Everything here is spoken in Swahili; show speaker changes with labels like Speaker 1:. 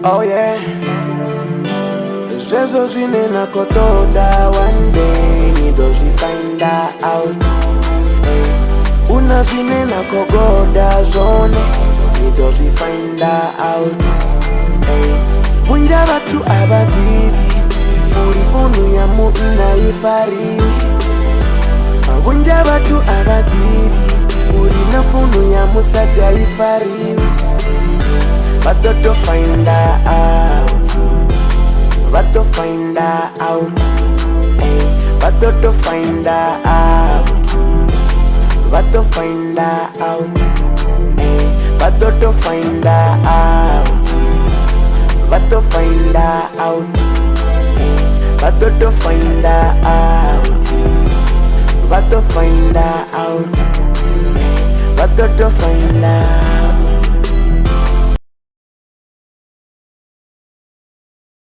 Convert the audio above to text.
Speaker 1: Oh yeah. Zezo zinena kotoda, one day nido find out. Hey. Una zinena kogoda zone, nido find out. Hey. Bunja batu abadiri, urifunu ya muina ifari. Bunja batu abadiri, urinafunu ya musaja ifari. But to find out, but to find out, but to find out, but to find out, but to find out, but to find out, but to find out, but to find out, but to find out.